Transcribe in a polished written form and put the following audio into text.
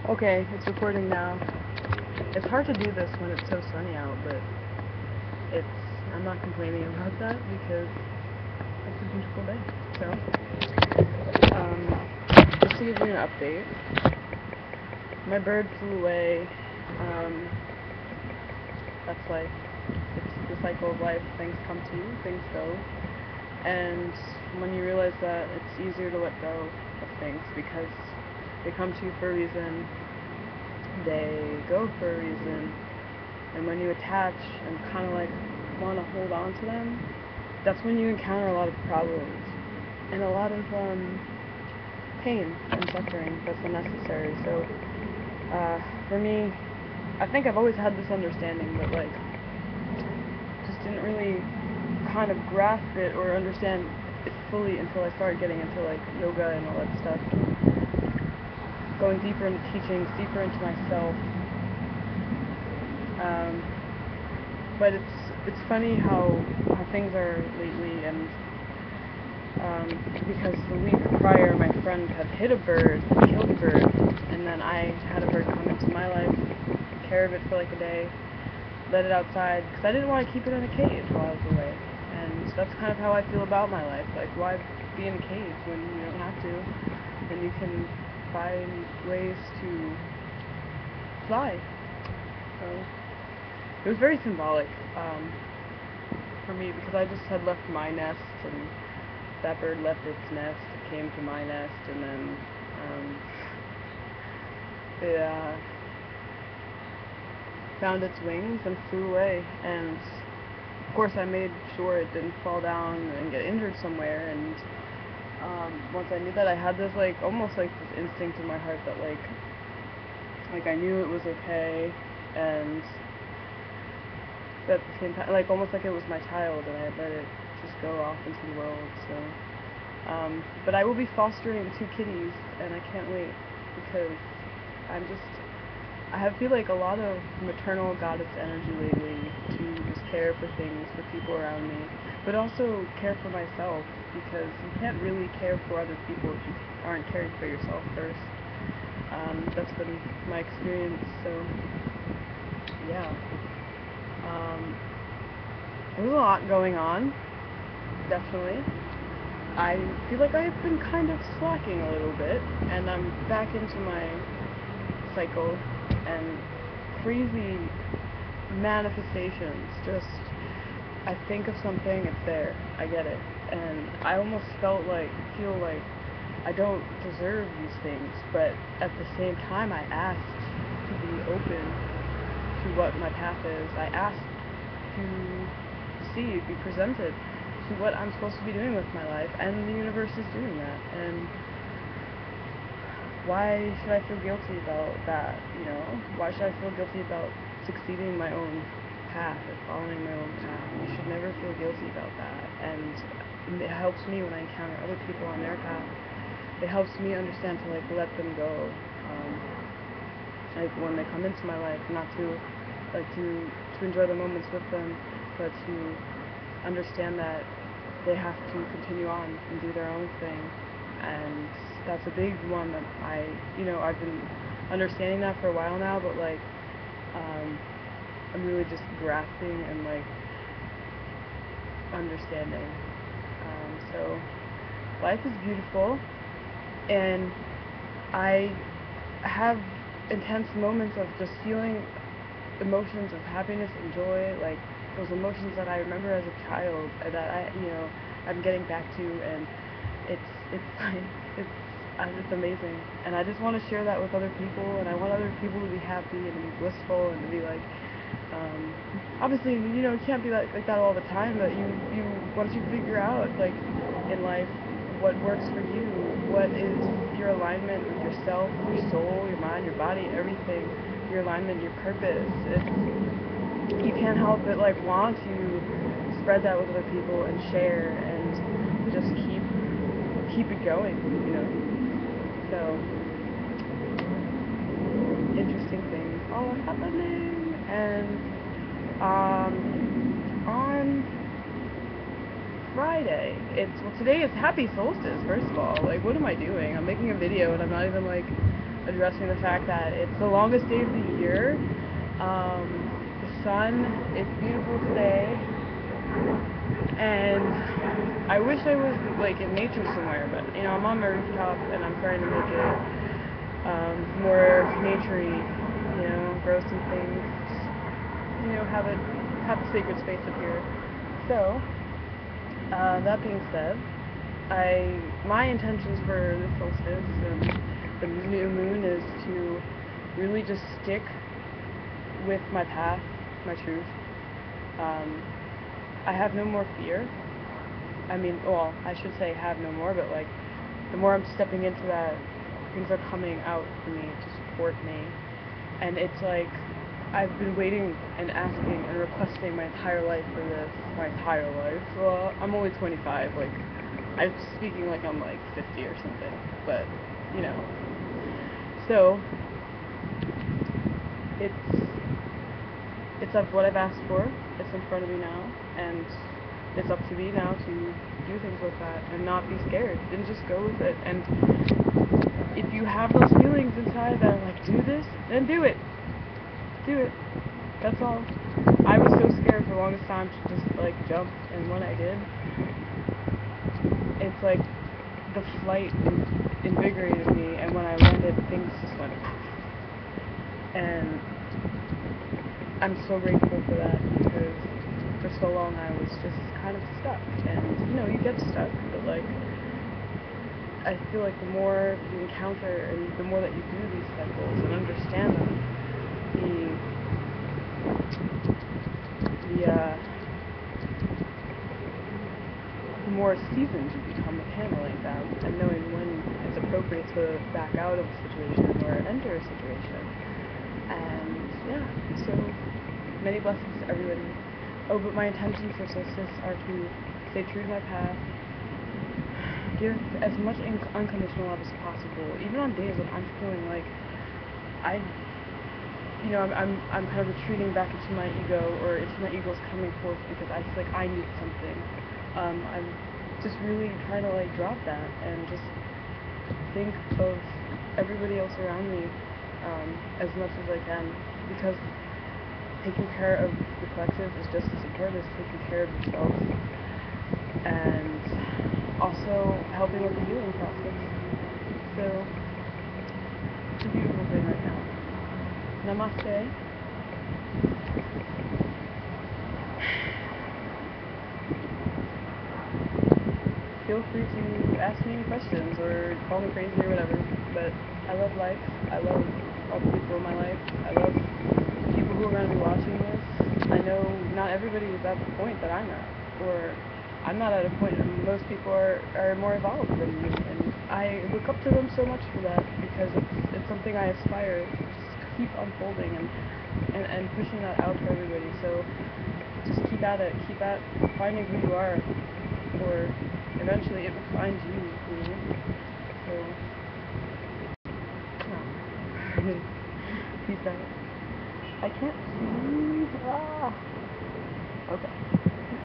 Okay, it's recording now. It's hard to do this when it's so sunny out, but I'm not complaining about that because it's a beautiful day. So, just to give you an update, my bird flew away. Um, that's life. It's the cycle of life. Things come to you, things go. And when you realize that, it's easier to let go of things because they come to you for a reason, they go for a reason, and when you attach and kind of like want to hold on to them, that's when you encounter a lot of problems and a lot of pain and suffering that's unnecessary. So for me, I think I've always had this understanding, but like just didn't really kind of grasp it or understand it fully until I started getting into like yoga and all that stuff, going deeper into teachings, deeper into myself. Um, but it's funny how things are lately, and because the week prior my friend had hit a bird, killed a bird, and then I had a bird come into my life, took care of it for like a day, let it outside, because I didn't want to keep it in a cage while I was away. And that's kind of how I feel about my life. Like, why be in a cage when you don't have to? And you can find ways to fly. So it was very symbolic for me because I just had left my nest, and that bird left its nest, it came to my nest, and then it found its wings and flew away. And of course I made sure it didn't fall down and get injured somewhere. And once I knew that, I had this like almost like this instinct in my heart that like I knew it was okay, and at the same time, like almost like it was my child, and I had let it just go off into the world. So but I will be fostering 2 kitties, and I can't wait because I feel like a lot of maternal goddess energy lately to just care for things, for people around me, but also care for myself, because you can't really care for other people if you aren't caring for yourself first. That's been my experience. So yeah, um, there's a lot going on, definitely. I feel like I've been kind of slacking a little bit, and I'm back into my cycle and crazy manifestations. Just, I think of something, it's there, I get it, and I almost feel like I don't deserve these things, but at the same time I asked to be open to what my path is. I asked to be presented to what I'm supposed to be doing with my life, and the universe is doing that. And why should I feel guilty about that, you know? Why should I feel guilty about succeeding my own path or following my own path? You should never feel guilty about that. And it helps me when I encounter other people on their path. It helps me understand to like let them go. Like when they come into my life, not to like to enjoy the moments with them, but to understand that they have to continue on and do their own thing. And that's a big one that I've been understanding that for a while now, but like I'm really just grasping and like understanding. So life is beautiful, and I have intense moments of just feeling emotions of happiness and joy, like those emotions that I remember as a child, that I'm getting back to, and it's like it's amazing, and I just want to share that with other people, and I want other people to be happy and to be blissful and to be like, obviously, you can't be like that all the time, but you once you figure out like in life what works for you, what is your alignment with yourself, your soul, your mind, your body, everything, your alignment, your purpose. You can't help but like want to spread that with other people and share and just keep it going. So interesting things all are happening, and on Friday, today is happy solstice. First of all, like, what am I doing? I'm making a video and I'm not even like addressing the fact that it's the longest day of the year. The sun is beautiful today, and I wish I was like in nature somewhere, but you know, I'm on my rooftop and I'm trying to make it more naturey, you know, grow some things, you know, have a sacred space up here. So, that being said, my intentions for the solstice and the new moon is to really just stick with my path, my truth. I have no more fear. I mean, well, I should say have no more, but like, the more I'm stepping into that, things are coming out for me to support me. And it's like, I've been waiting and asking and requesting my entire life for this, my entire life. Well, I'm only 25, like, I'm speaking like I'm like 50 or something, but, you know. So, it's what I've asked for, it's in front of me now, and it's up to me now to do things like that and not be scared and just go with it. And if you have those feelings inside that are like, do this, then do it. Do it. That's all. I was so scared for the longest time to just like jump, and when I did, it's like the flight invigorated me, and when I landed, things just went poof. And I'm so grateful for that, because for so long I was just kind of stuck. And you know, you get stuck, but like, I feel like the more you encounter and the more that you do these cycles and understand them, the more seasoned you become with handling them and knowing when it's appropriate to back out of a situation or enter a situation. And yeah, so many blessings to everybody. Oh, but my intentions for solstice are to stay true to my path, give as much unconditional love as possible, even on days when I'm feeling like I'm kind of retreating back into my ego, or it's my ego's coming forth because I feel like I need something. I'm just really trying to like drop that and just think of everybody else around me as much as I can, because taking care of the collective is just as important as taking care of yourself, and also helping with the healing process. So, it's a beautiful thing right now. Namaste. Feel free to ask me any questions or call me crazy or whatever, but I love life. I love all the people in my life. I love the people who are going to be watching this. I know not everybody is at the point that I'm at, or I'm not at a point, and most people are more evolved than me, and I look up to them so much for that, because it's something I aspire to just keep unfolding and pushing that out to everybody. So just keep at it, keep at finding who you are, or eventually it will find you, you know? So, no. Peace out. I can't see. Ah. Okay.